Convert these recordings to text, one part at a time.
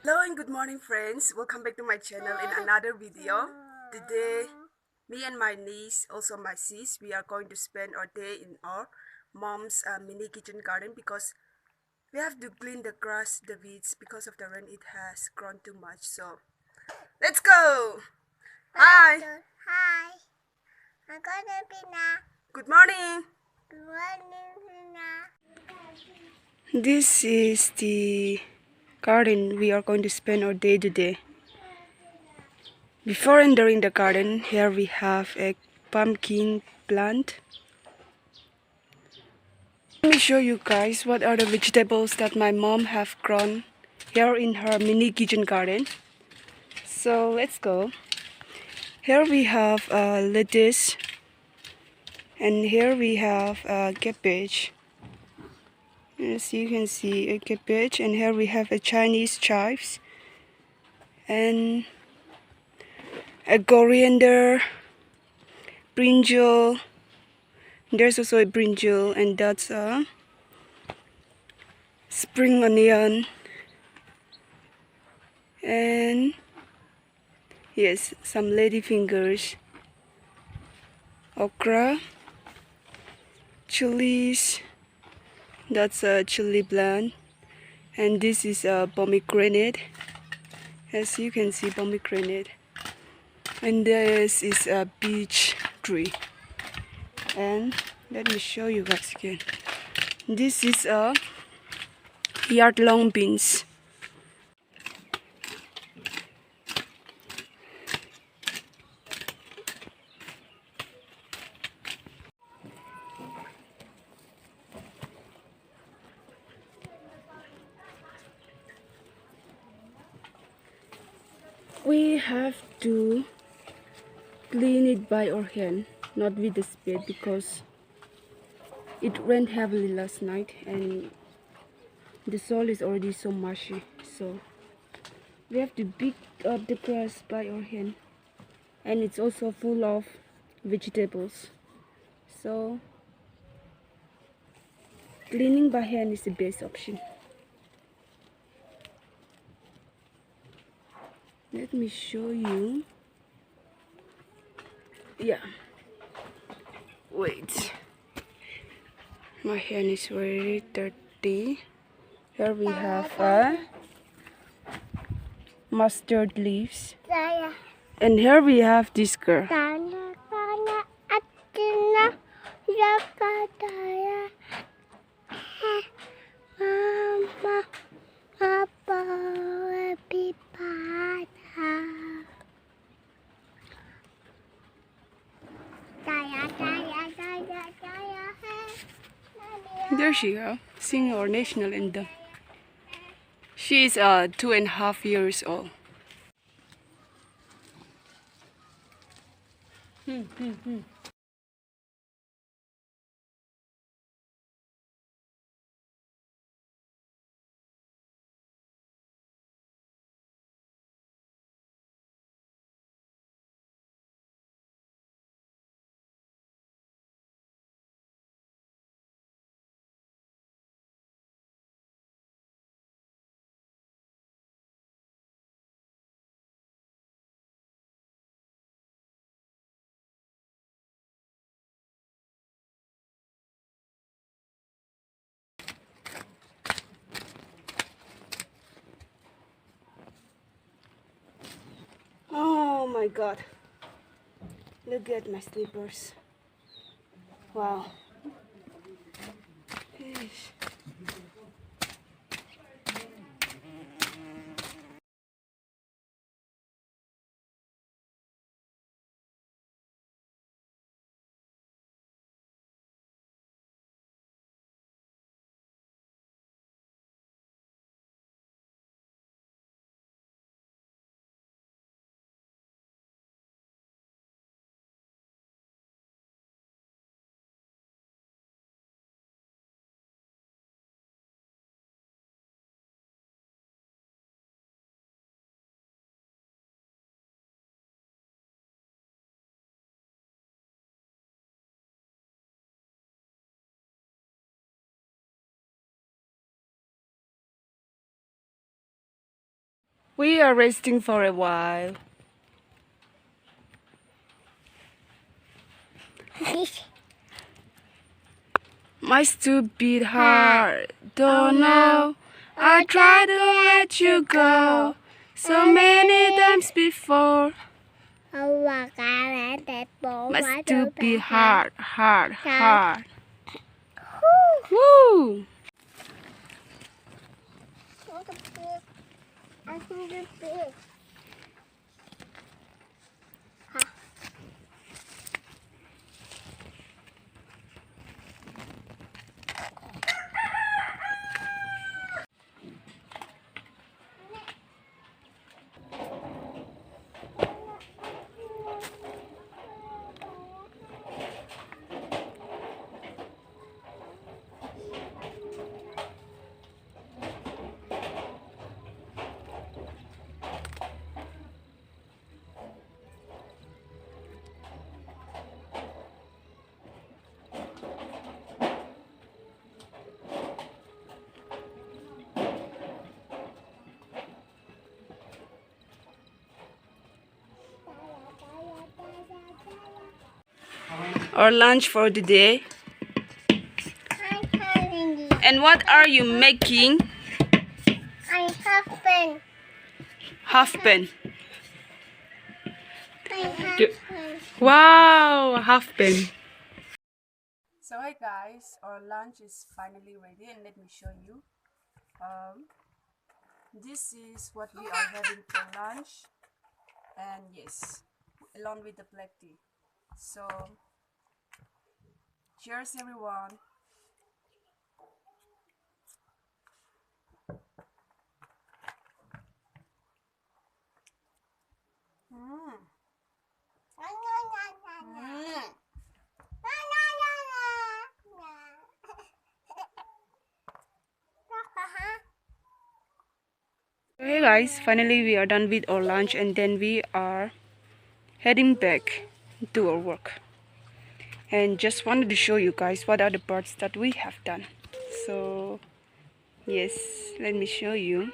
Hello and good morning friends, welcome back to my channel in another video. Today me and my niece, also my sis, we are going to spend our day in our mom's mini kitchen garden because we have to clean the grass, the weeds, because of the rain it has grown too much. So let's go. Hi. Hi. I'm gonna be now. Good morning. Good morning, now. This is the garden we are going to spend our day today. Before entering the garden, here we have a pumpkin plant. Let me show you guys what are the vegetables that my mom have grown here in her mini kitchen garden. So let's go. Here we have lettuce, and here we have cabbage. As you can see, a cabbage, and here we have a Chinese chives and a coriander, brinjal. There's also a brinjal, and that's a spring onion, and yes, some lady fingers, okra, chilies, that's a chili plant, and this is a pomegranate. As you can see, pomegranate, and this is a peach tree. And let me show you guys again. This is a yard long beans. We have to clean it by our hand, not with the spade, because it rained heavily last night and the soil is already so mushy. So we have to pick up the grass by our hand, and it's also full of vegetables. So cleaning by hand is the best option. Let me show you. Yeah. Wait. My hand is very dirty. Here we have mustard leaves. And here we have this girl. There she goes, singing our national anthem. She is 2.5 years old. Oh my god. Look at my slippers. Wow. Yeesh. We are resting for a while. My stupid heart, don't know. I tried to let you go so many times before. My stupid heart. Woo! Our lunch for the day. And what are you making? I have pen. Half pen. I have Do- pen. Wow, half pen. So hi guys, our lunch is finally ready and let me show you. This is what we are having for lunch, and yes, along with the black tea. So cheers everyone. Mm. Mm. Hey guys, finally we are done with our lunch and then we are heading back to our work. And just wanted to show you guys what are the parts that we have done. So yes, let me show you.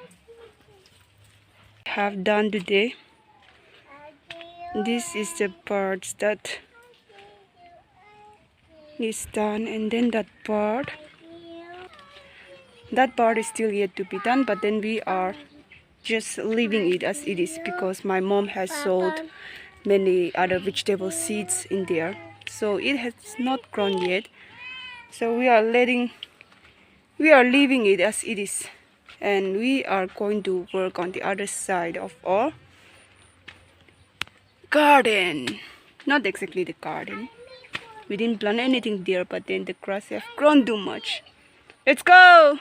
Have done today. This is the parts that is done, and then that part is still yet to be done, but then we are just leaving it as it is because my mom has sold many other vegetable seeds in there, so it has not grown yet. So we are leaving it as it is, and we are going to work on the other side of our garden. Not exactly the garden. We didn't plant anything there, but then the grass have grown too much. Let's go!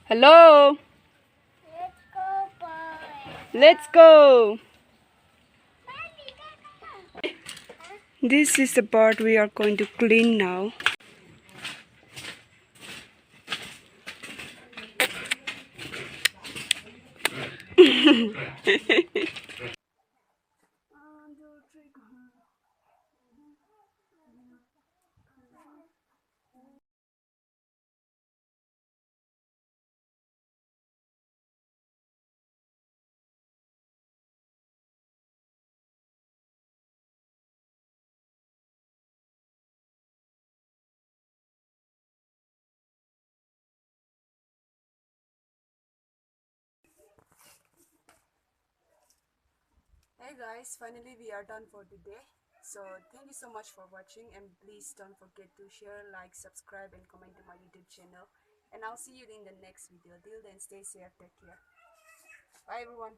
Hello! Let's go, boy. Let's go! This is the part we are going to clean now. Hey guys, finally we are done for the day. So thank you so much for watching, and please don't forget to share, like, subscribe and comment to my YouTube channel. And I'll see you in the next video. Till then, stay safe, take care. Bye everyone.